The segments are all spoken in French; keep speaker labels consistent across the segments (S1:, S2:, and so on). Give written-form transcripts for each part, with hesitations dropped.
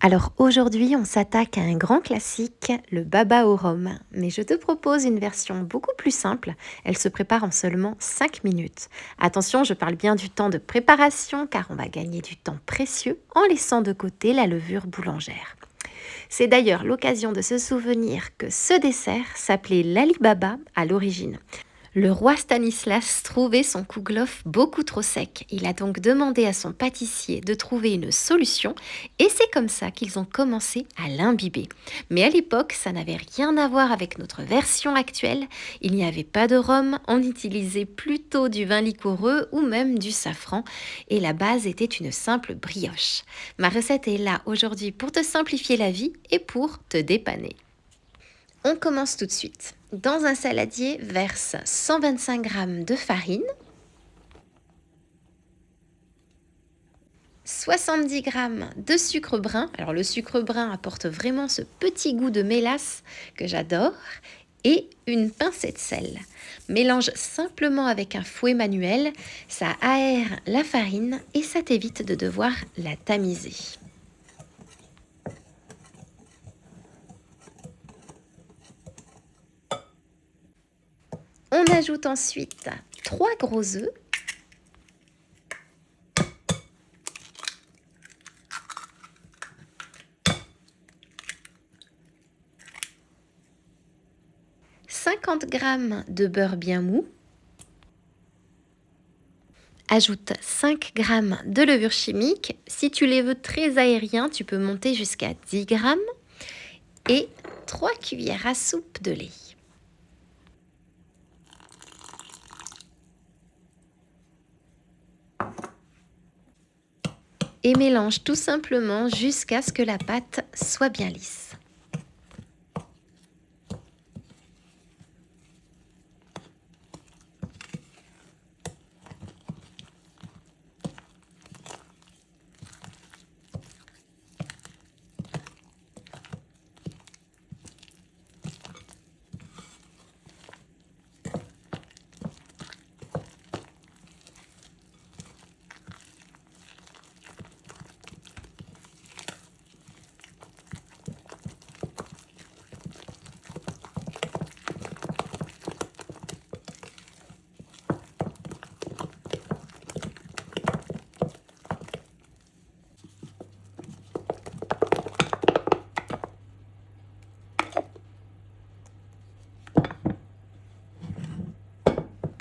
S1: Alors aujourd'hui, on s'attaque à un grand classique, le baba au rhum. Mais je te propose une version beaucoup plus simple. Elle se prépare en seulement 5 minutes. Attention, je parle bien du temps de préparation car on va gagner du temps précieux en laissant de côté la levure boulangère. C'est d'ailleurs l'occasion de se souvenir que ce dessert s'appelait l'Alibaba à l'origine. Le roi Stanislas trouvait son kouglof beaucoup trop sec. Il a donc demandé à son pâtissier de trouver une solution et c'est comme ça qu'ils ont commencé à l'imbiber. Mais à l'époque, ça n'avait rien à voir avec notre version actuelle. Il n'y avait pas de rhum, on utilisait plutôt du vin liquoreux ou même du safran et la base était une simple brioche. Ma recette est là aujourd'hui pour te simplifier la vie et pour te dépanner. On commence tout de suite. Dans un saladier, verse 125 g de farine, 70 g de sucre brun. Alors le sucre brun apporte vraiment ce petit goût de mélasse que j'adore. Et une pincée de sel. Mélange simplement avec un fouet manuel, ça aère la farine et ça t'évite de devoir la tamiser. On ajoute ensuite 3 gros œufs, 50 g de beurre bien mou, ajoute 5 g de levure chimique. Si tu les veux très aériens, tu peux monter jusqu'à 10 g et 3 cuillères à soupe de lait. Et mélange tout simplement jusqu'à ce que la pâte soit bien lisse.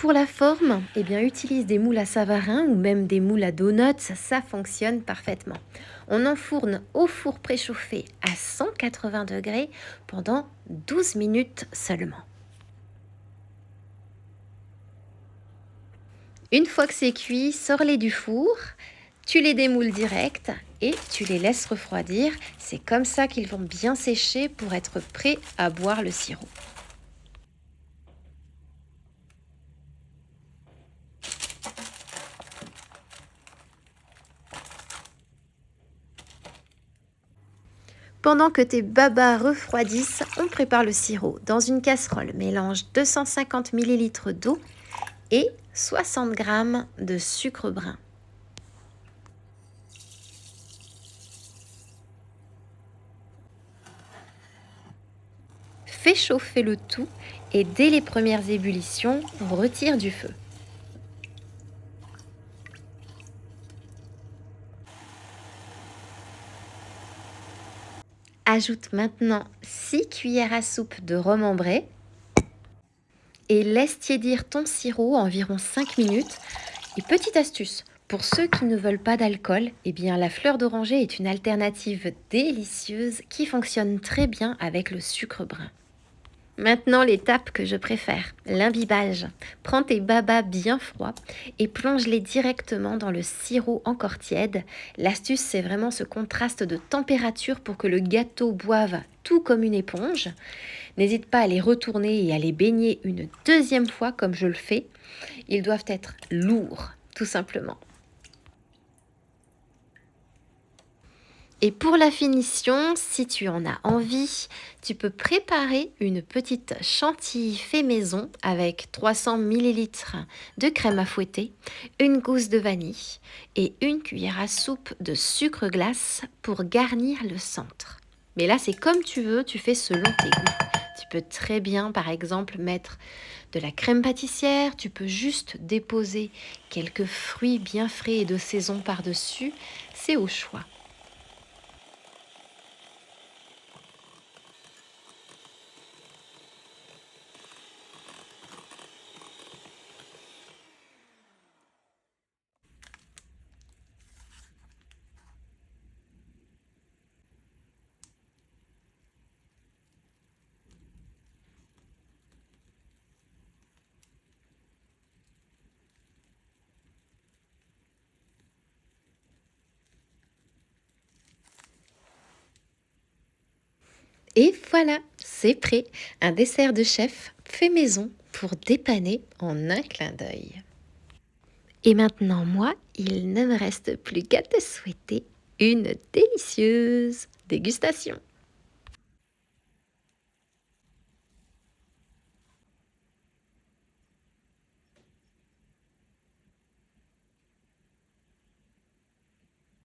S1: Pour la forme, utilise des moules à Savarin ou même des moules à donuts, ça fonctionne parfaitement. On enfourne au four préchauffé à 180 degrés pendant 12 minutes seulement. Une fois que c'est cuit, sors-les du four, tu les démoules direct et tu les laisses refroidir. C'est comme ça qu'ils vont bien sécher pour être prêts à boire le sirop. Pendant que tes babas refroidissent, on prépare le sirop. Dans une casserole, mélange 250 ml d'eau et 60 g de sucre brun. Fais chauffer le tout et dès les premières ébullitions, on retire du feu. Ajoute maintenant 6 cuillères à soupe de rhum ambré et laisse tiédir ton sirop environ 5 minutes. Et petite astuce, pour ceux qui ne veulent pas d'alcool, la fleur d'oranger est une alternative délicieuse qui fonctionne très bien avec le sucre brun. Maintenant, l'étape que je préfère, l'imbibage. Prends tes babas bien froids et plonge-les directement dans le sirop encore tiède. L'astuce, c'est vraiment ce contraste de température pour que le gâteau boive tout comme une éponge. N'hésite pas à les retourner et à les baigner une deuxième fois comme je le fais. Ils doivent être lourds, tout simplement. Et pour la finition, si tu en as envie, tu peux préparer une petite chantilly fait maison avec 300 millilitres de crème à fouetter, une gousse de vanille et une cuillère à soupe de sucre glace pour garnir le centre. Mais là, c'est comme tu veux, tu fais selon tes goûts. Tu peux très bien, par exemple, mettre de la crème pâtissière, tu peux juste déposer quelques fruits bien frais et de saison par-dessus, c'est au choix. Et voilà, c'est prêt, un dessert de chef fait maison pour dépanner en un clin d'œil. Et maintenant, moi, il ne me reste plus qu'à te souhaiter une délicieuse dégustation.